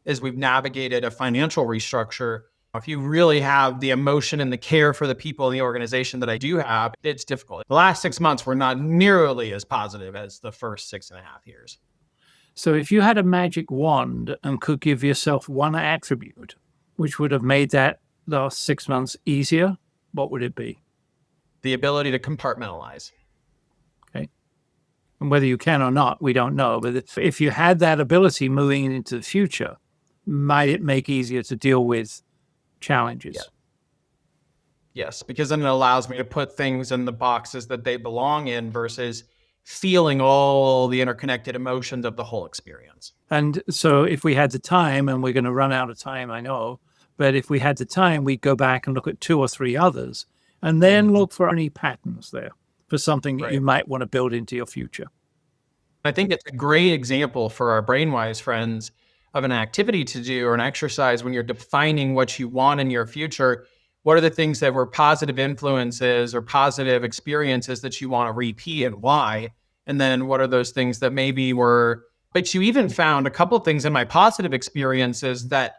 as we've navigated a financial restructure. If you really have the emotion and the care for the people in the organization that I do have, it's difficult. The last 6 months were not nearly as positive as the first 6.5 years.
So if you had a magic wand and could give yourself one attribute, which would have made that last 6 months easier, what would it be?
The ability to compartmentalize.
Okay. And whether you can or not, we don't know. But if you had that ability moving into the future, might it make easier to deal with challenges?
Yeah. Yes, because then it allows me to put things in the boxes that they belong in versus feeling all the interconnected emotions of the whole experience.
And so if we had the time, and we're going to run out of time, I know, but if we had the time, we'd go back and look at 2 or 3 others and then look for any patterns there for something that you might want to build into your future.
I think it's a great example for our BrainWise friends of an activity to do or an exercise when you're defining what you want in your future. What are the things that were positive influences or positive experiences that you want to repeat and why? And then what are those things that maybe were, but you even found a couple of things in my positive experiences that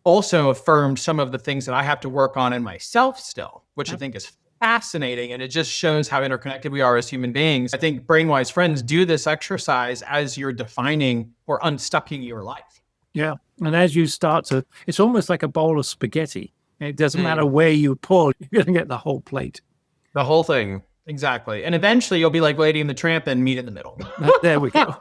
also affirmed some of the things that I have to work on in myself still, which I think is fascinating. And it just shows how interconnected we are as human beings. I think BrainWise friends do this exercise as you're defining or unstucking your life.
Yeah. And as you start to, it's almost like a bowl of spaghetti. It doesn't matter where you pull, you're going to get the whole plate.
The whole thing. Exactly. And eventually you'll be like Lady and the Tramp and meet in the middle.
There we go.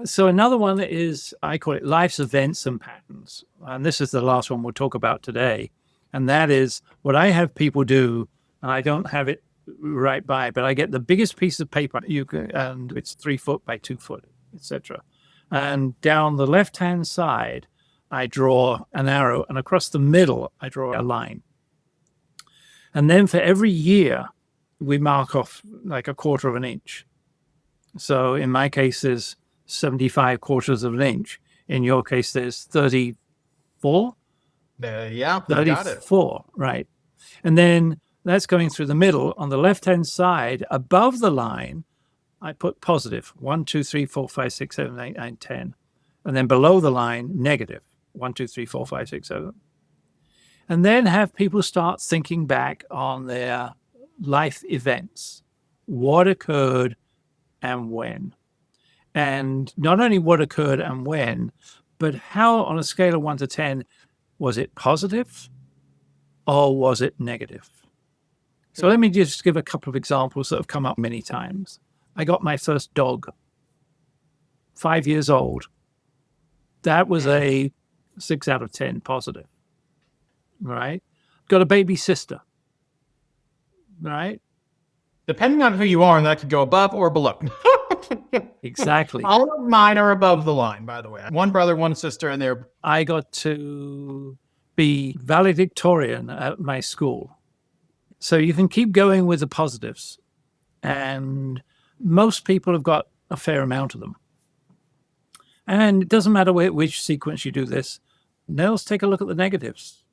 So another one is, I call it life's events and patterns. And this is the last one we'll talk about today. And that is what I have people do. And I don't have it right by, but I get the biggest piece of paper and it's 3 foot by 2 foot, etc. And down the left-hand side, I draw an arrow, and across the middle, I draw a line. And then for every year, we mark off like 1/4 of an inch. So in my case, there's 75 quarters of an inch. In your case, there's 34.
Yeah, you got it.
34, right? And then that's going through the middle. On the left-hand side, above the line, I put positive 1, 2, 3, 4, 5, 6, 7, 8, 9, 10. And then below the line, negative 1, 2, 3, 4, 5, 6, 7. And then have people start thinking back on their life events, what occurred and when. And not only what occurred and when, but how, on a scale of 1 to 10, was it positive or was it negative? So let me just give a couple of examples that have come up many times. I got my first dog, 5 years old. That was a 6 out of 10 positive, right? Got a baby sister, right?
Depending on who you are, and that could go above or below.
Exactly.
All of mine are above the line, by the way. One brother, one sister, and they're...
I got to be valedictorian at my school. So you can keep going with the positives. And most people have got a fair amount of them. And it doesn't matter which sequence you do this. Now let's take a look at the negatives.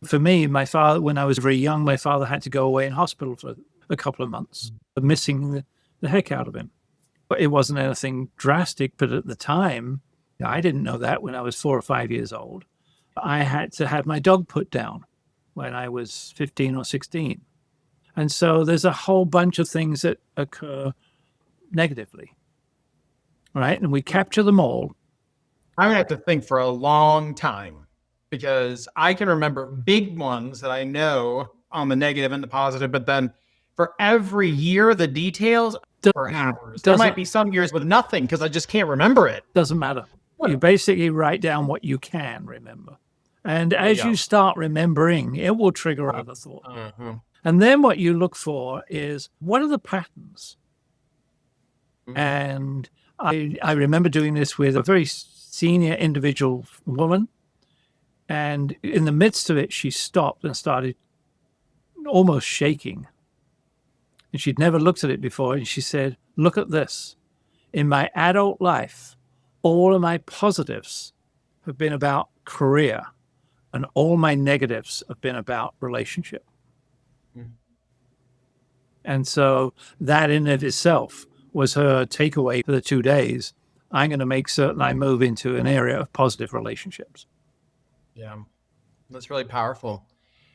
For me, my father, when I was very young, my father had to go away in hospital for a couple of months, missing the heck out of him. But it wasn't anything drastic, but at the time, I didn't know that when I was 4 or 5 years old. I had to have my dog put down when I was 15 or 16. And so there's a whole bunch of things that occur negatively, right? And we capture them all.
I'm going to have to think for a long time because I can remember big ones that I know on the negative and the positive, but then for every year, the details for hours. There might be some years with nothing because I just can't remember it.
Doesn't matter. You basically write down what you can remember. And as you start remembering, it will trigger other thoughts. And then what you look for is, what are the patterns? And I remember doing this with a very senior individual woman. And in the midst of it, she stopped and started almost shaking. And she'd never looked at it before. And she said, look at this. In my adult life, all of my positives have been about career, and all my negatives have been about relationship. And so that in of itself was her takeaway for the 2 days. I'm going to make certain I move into an area of positive relationships.
Yeah, that's really powerful.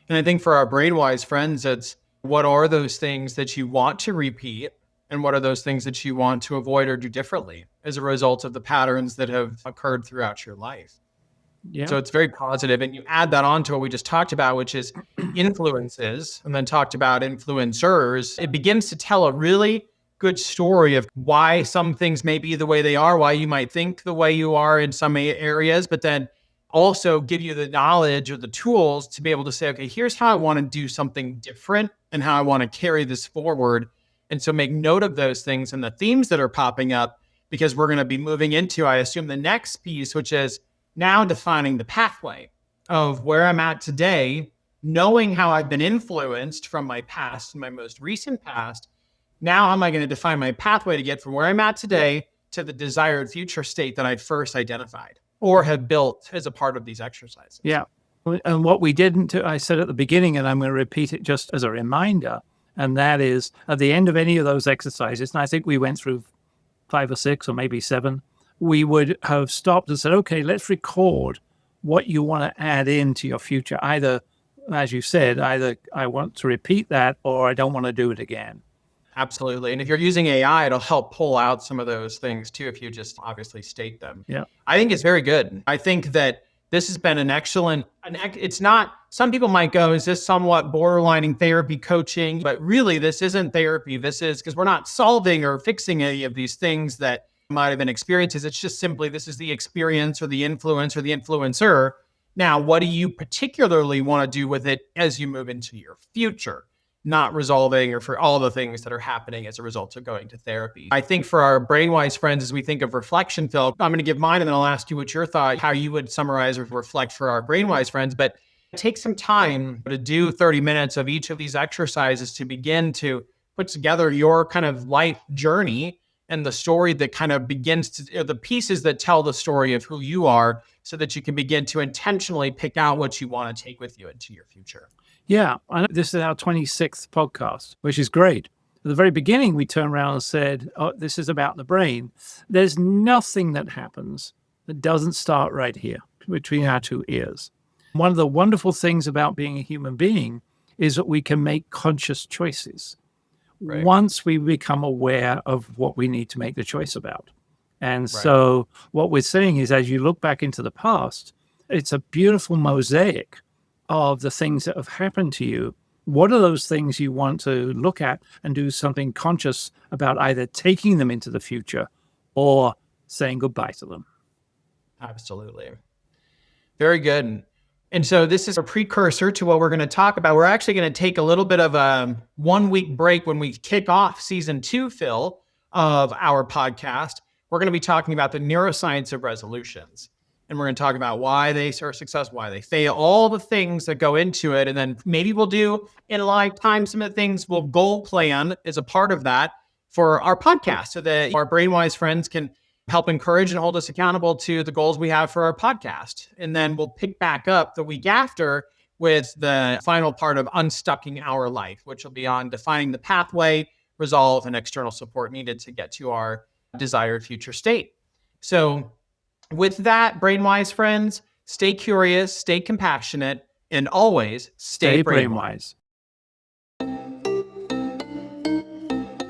And I think for our BrainWise friends, it's what are those things that you want to repeat? And what are those things that you want to avoid or do differently as a result of the patterns that have occurred throughout your life?
Yeah.
So it's very positive. And you add that on to what we just talked about, which is influences, and then talked about influencers. It begins to tell a really good story of why some things may be the way they are, why you might think the way you are in some areas, but then also give you the knowledge or the tools to be able to say, okay, here's how I want to do something different and how I want to carry this forward. And so make note of those things and the themes that are popping up, because we're going to be moving into, I assume, the next piece, which is now defining the pathway of where I'm at today, knowing how I've been influenced from my past and my most recent past. Now, how am I going to define my pathway to get from where I'm at today to the desired future state that I first identified or have built as a part of these exercises?
Yeah. And what we didn't do, I said at the beginning, and I'm going to repeat it just as a reminder, and that is at the end of any of those exercises, and I think we went through 5 or 6 or maybe 7, we would have stopped and said, okay, let's record what you want to add into your future. Either, as you said, either I want to repeat that or I don't want to do it again.
Absolutely. And if you're using AI, it'll help pull out some of those things too, if you just obviously state them.
Yeah.
I think it's very good. I think that this has been an excellent, it's not, some people might go, is this somewhat borderlining therapy coaching? But really, this isn't therapy. This is, because we're not solving or fixing any of these things that might have been experiences. It's just simply, this is the experience or the influence or the influencer. Now, what do you particularly want to do with it as you move into your future? Not resolving or for all the things that are happening as a result of going to therapy. I think for our BrainWise friends, as we think of reflection, Phil, I'm going to give mine and then I'll ask you what your thought, how you would summarize or reflect for our BrainWise friends. But take some time to do 30 minutes of each of these exercises to begin to put together your kind of life journey and the story that kind of begins to, the pieces that tell the story of who you are, so that you can begin to intentionally pick out what you want to take with you into your future.
Yeah. I know this is our 26th podcast, which is great. At the very beginning, we turned around and said, oh, this is about the brain. There's nothing that happens that doesn't start right here between our two ears. One of the wonderful things about being a human being is that we can make conscious choices once we become aware of what we need to make the choice about. And so what we're saying is, as you look back into the past, it's a beautiful mosaic of the things that have happened to you. What are those things you want to look at and do something conscious about, either taking them into the future or saying goodbye to them?
Absolutely. Very good. And so this is a precursor to what we're going to talk about. We're actually going to take a little bit of a 1 week break when we kick off season 2, Phil, of our podcast. We're going to be talking about the neuroscience of resolutions. And we're going to talk about why they are successful, why they fail, all the things that go into it. And then maybe we'll do in a lifetime some of the things we'll goal plan as a part of that for our podcast, so that our BrainWise friends can help encourage and hold us accountable to the goals we have for our podcast. And then we'll pick back up the week after with the final part of unstucking our life, which will be on defining the pathway, resolve, and external support needed to get to our desired future state. So with that, BrainWise friends, stay curious, stay compassionate, and always stay BrainWise.